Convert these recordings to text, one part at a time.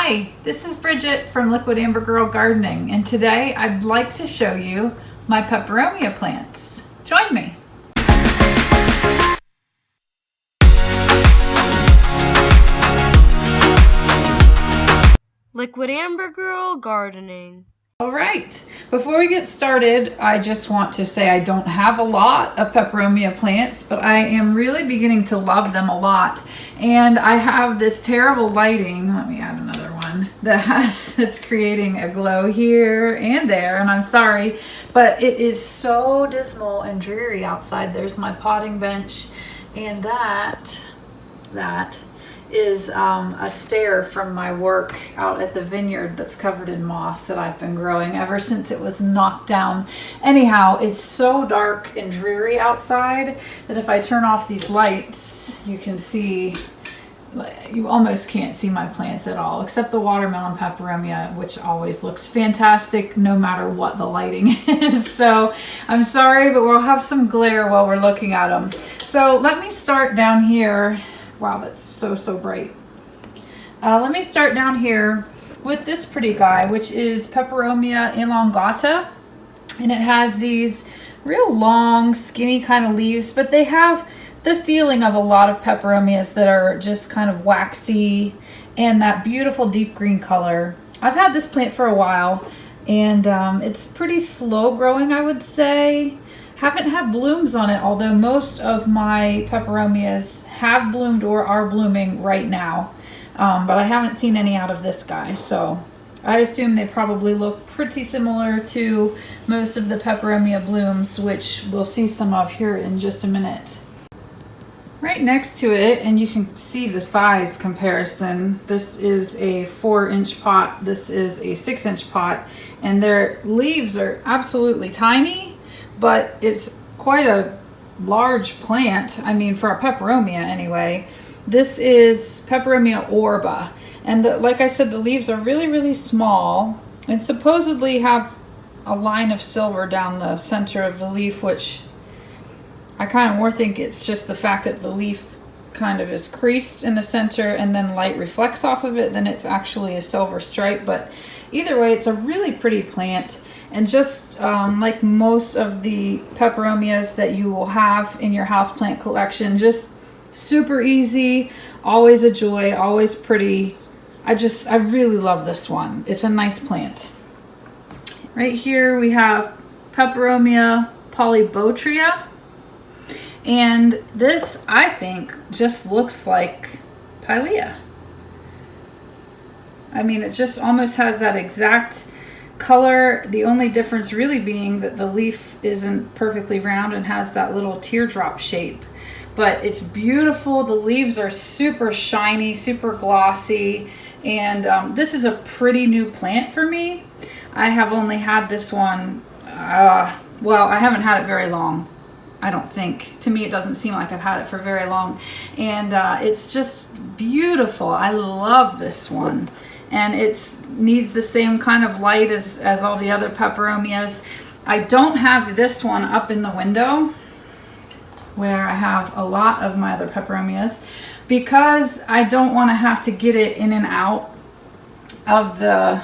Hi, this is Bridget from Liquid Amber Girl Gardening, and today I'd like to show you my peperomia plants. Join me. Liquid Amber Girl Gardening. All right, before we get started, I just want to say I don't have a lot of peperomia plants, but I am really beginning to love them a lot. And I have this terrible lighting, let me add another one, that's creating a glow here and there, and I'm sorry, but it is so dismal and dreary outside. There's my potting bench, and that is a stair from my work out at the vineyard that's covered in moss that I've been growing ever since it was knocked down. Anyhow, it's so dark and dreary outside that if I turn off these lights, you can see, you almost can't see my plants at all, except the watermelon peperomia, which always looks fantastic no matter what the lighting is. So I'm sorry, but we'll have some glare while we're looking at them. So let me start down here. Wow, that's so bright. Let me start down here with this pretty guy, which is Peperomia elongata. And it has these real long, skinny kind of leaves, but they have the feeling of a lot of peperomias that are just kind of waxy and that beautiful deep green color. I've had this plant for a while, and it's pretty slow growing, I would say. Haven't had blooms on it, although most of my peperomias have bloomed or are blooming right now, but I haven't seen any out of this guy, so I assume they probably look pretty similar to most of the peperomia blooms, which we'll see some of here in just a minute. Right next to it, and you can see the size comparison, this is a 4-inch pot, this is a 6-inch pot, and their leaves are absolutely tiny, but it's quite a large plant. I mean, for a peperomia anyway. This is Peperomia orba, and like I said, the leaves are really small and supposedly have a line of silver down the center of the leaf, which I kind of more think it's just the fact that the leaf kind of is creased in the center and then light reflects off of it than it's actually a silver stripe. But either way, it's a really pretty plant. And just like most of the peperomias that you will have in your houseplant collection, just super easy, always a joy, always pretty. I really love this one. It's a nice plant. Right here we have Peperomia polybotrya. And this, I think, just looks like pilea. I mean, it just almost has that exact color, the only difference really being that the leaf isn't perfectly round and has that little teardrop shape, but it's beautiful. The leaves are super shiny, super glossy, and this is a pretty new plant for me. I have only had this one, well, I haven't had it very long, I don't think. To me, it doesn't seem like I've had it for very long, and it's just beautiful. I love this one. And it needs the same kind of light as all the other peperomias. I don't have this one up in the window where I have a lot of my other peperomias because I don't want to have to get it in and out of the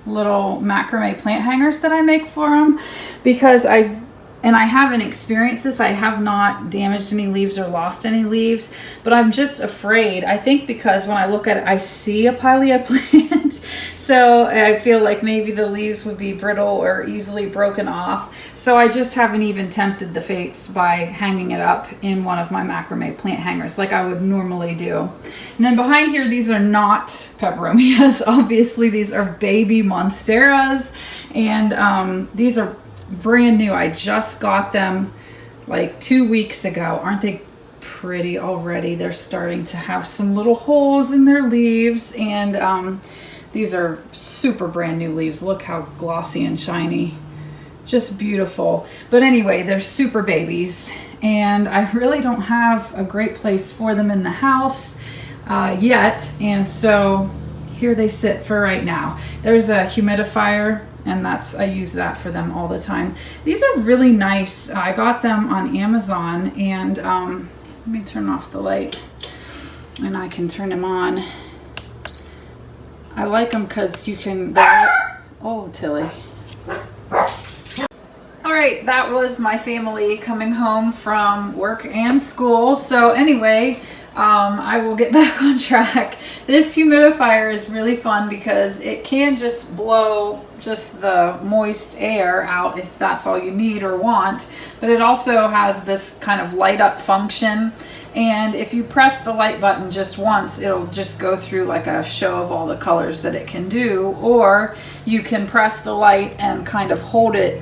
little macrame plant hangers that I make for them, because I haven't experienced this. I have not damaged any leaves or lost any leaves, but I'm just afraid. I think because when I look at it, I see a pilea plant, so I feel like maybe the leaves would be brittle or easily broken off. So I just haven't even tempted the fates by hanging it up in one of my macrame plant hangers like I would normally do. And then behind here, these are not peperomias. Obviously, these are baby monsteras, and these are brand new. I just got them like 2 weeks ago. Aren't they pretty already? They're starting to have some little holes in their leaves, and these are super brand new leaves. Look how glossy and shiny. Just beautiful. But anyway, they're super babies, and I really don't have a great place for them in the house yet, and so here they sit for right now. There's a humidifier, and I use that for them all the time. These are really nice. I got them on Amazon, and let me turn off the light and I can turn them on. I like them because you can, oh, Tilly. All right, that was my family coming home from work and school. So anyway, I will get back on track. This humidifier is really fun because it can just blow just the moist air out if that's all you need or want, but it also has this kind of light up function. And if you press the light button just once, it'll just go through like a show of all the colors that it can do, or you can press the light and kind of hold it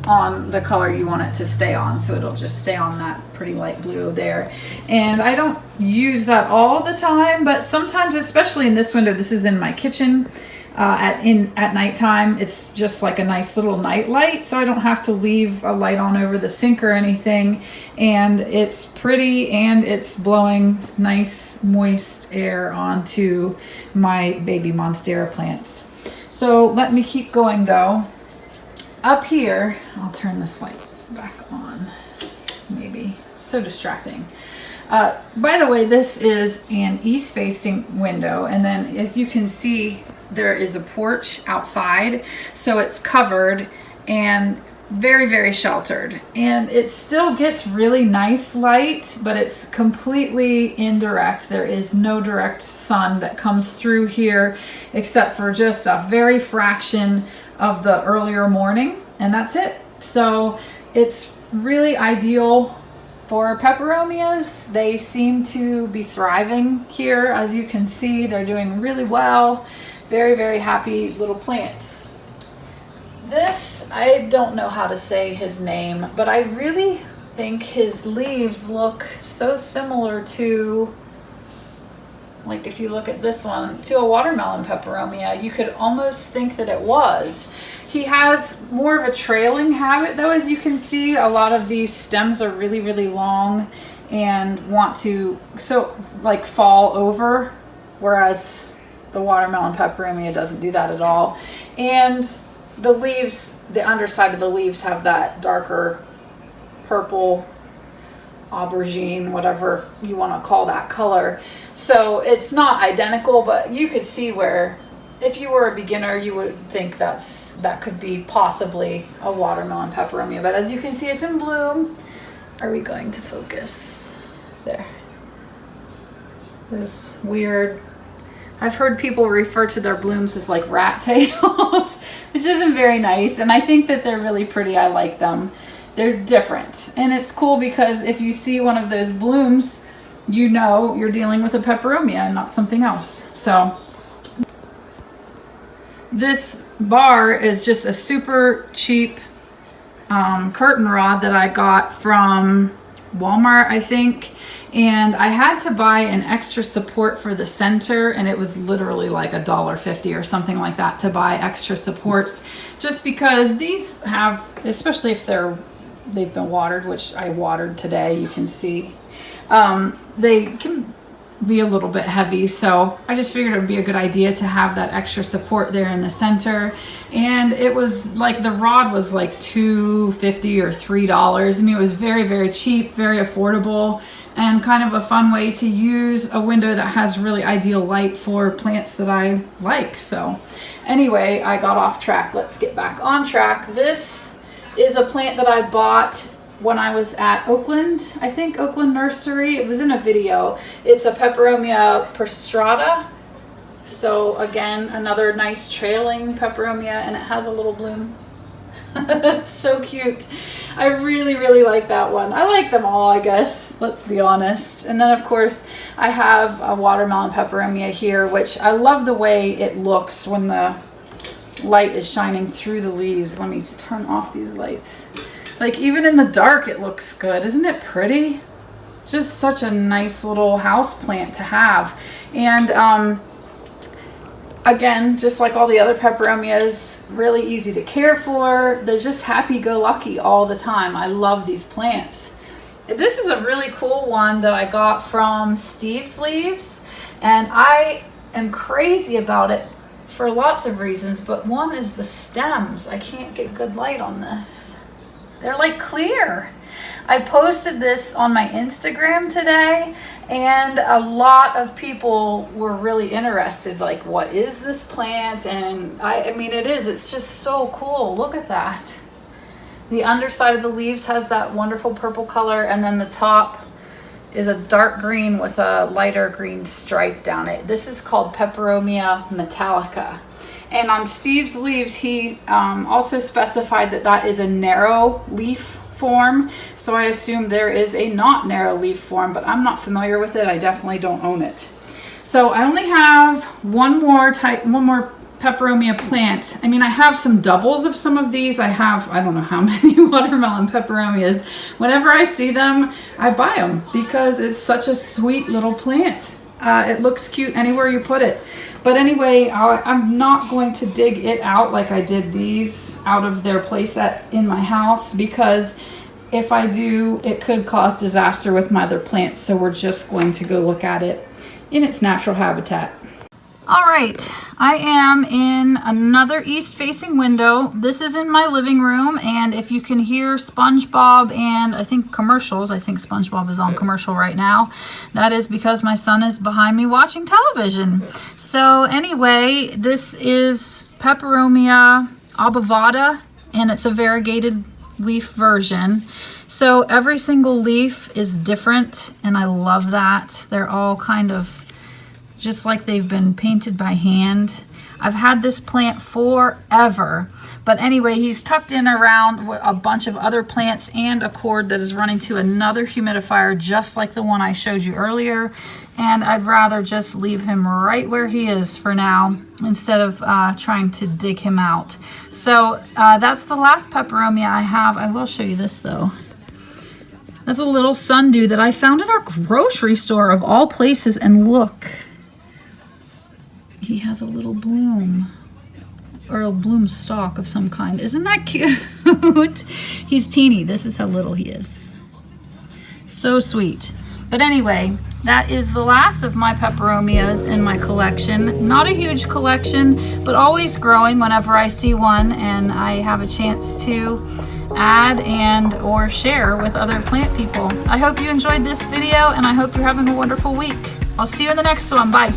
on the color you want it to stay on, so it'll just stay on that pretty light blue there. And I don't use that all the time, but sometimes, especially in this window, this is in my kitchen, at nighttime, it's just like a nice little night light, so I don't have to leave a light on over the sink or anything. And it's pretty, and it's blowing nice moist air onto my baby monstera plants. So let me keep going though. Up here, I'll turn this light back on, maybe. So distracting. By the way, this is an east-facing window, and then as you can see, there is a porch outside, so it's covered and very, very sheltered. And it still gets really nice light, but it's completely indirect. There is no direct sun that comes through here except for just a very fraction of the earlier morning, and that's it. So it's really ideal for peperomias. They seem to be thriving here. As you can see, they're doing really well. Very, very happy little plants. This, I don't know how to say his name, but I really think his leaves look so similar to, like if you look at this one, to a watermelon peperomia. You could almost think that it was. He has more of a trailing habit though, as you can see. A lot of these stems are really, really long and want to like fall over, whereas the watermelon peperomia doesn't do that at all. And the leaves, the underside of the leaves have that darker purple, aubergine, whatever you want to call that color. So it's not identical, but you could see where if you were a beginner, you would think that could be possibly a watermelon peperomia. But as you can see, it's in bloom. Are we going to focus? There. This weird, I've heard people refer to their blooms as like rat tails, which isn't very nice. And I think that they're really pretty. I like them. They're different. And it's cool because if you see one of those blooms, you know you're dealing with a peperomia and not something else. So this bar is just a super cheap curtain rod that I got from Walmart, I think. And I had to buy an extra support for the center, and it was literally like $1.50 or something like that to buy extra supports, just because these have, especially if they've been watered, which I watered today, you can see, they can be a little bit heavy. So I just figured it would be a good idea to have that extra support there in the center. And it was like, the rod was like $2.50 or $3. I mean, it was very, very cheap, very affordable, and kind of a fun way to use a window that has really ideal light for plants that I like. So anyway, I got off track. Let's get back on track. This is a plant that I bought when I was at Oakland, I think Oakland Nursery. It was in a video. It's a Peperomia prostrata. So again, another nice trailing peperomia, and it has a little bloom. It's so cute. I really, really like that one. I like them all, I guess, let's be honest. And then of course I have a watermelon peperomia here, which I love the way it looks when the light is shining through the leaves. Let me turn off these lights. Like even in the dark it looks good. Isn't it pretty? Just such a nice little house plant to have. And again, just like all the other peperomias, really easy to care for. They're just happy-go-lucky all the time. I love these plants. This is a really cool one that I got from Steve's Leaves, and I am crazy about it for lots of reasons, but one is the stems. I can't get good light on this. They're like clear. I posted this on my Instagram today, and a lot of people were really interested, like, what is this plant? And I mean, it's just so cool. Look at that. The underside of the leaves has that wonderful purple color, and then the top is a dark green with a lighter green stripe down it. This is called Peperomia Metallica. And on Steve's leaves, he also specified that that is a narrow leaf form. So I assume there is a not narrow leaf form, but I'm not familiar with it. I definitely don't own it. So I only have one more Peperomia plant. I mean, I have some doubles of some of these. I don't know how many watermelon peperomias. Whenever I see them, I buy them because it's such a sweet little plant. It looks cute anywhere you put it. But anyway, I'm not going to dig it out like I did these out of their place in my house, because if I do, it could cause disaster with my other plants. So we're just going to go look at it in its natural habitat. All right, I am in another east-facing window. This is in my living room, and if you can hear SpongeBob and I think commercials, I think SpongeBob is on commercial right now, that is because my son is behind me watching television. So anyway, this is Peperomia obovata, and it's a variegated leaf version. So every single leaf is different, and I love that. They're all kind of just like they've been painted by hand. I've had this plant forever. But anyway, he's tucked in around a bunch of other plants and a cord that is running to another humidifier just like the one I showed you earlier. And I'd rather just leave him right where he is for now instead of trying to dig him out. So that's the last Peperomia I have. I will show you this though. That's a little sundew that I found at our grocery store of all places, and look. He has a little bloom, or a bloom stalk of some kind. Isn't that cute? He's teeny. This is how little he is. So sweet. But anyway, that is the last of my peperomias in my collection. Not a huge collection, but always growing whenever I see one and I have a chance to add and or share with other plant people. I hope you enjoyed this video, and I hope you're having a wonderful week. I'll see you in the next one. Bye.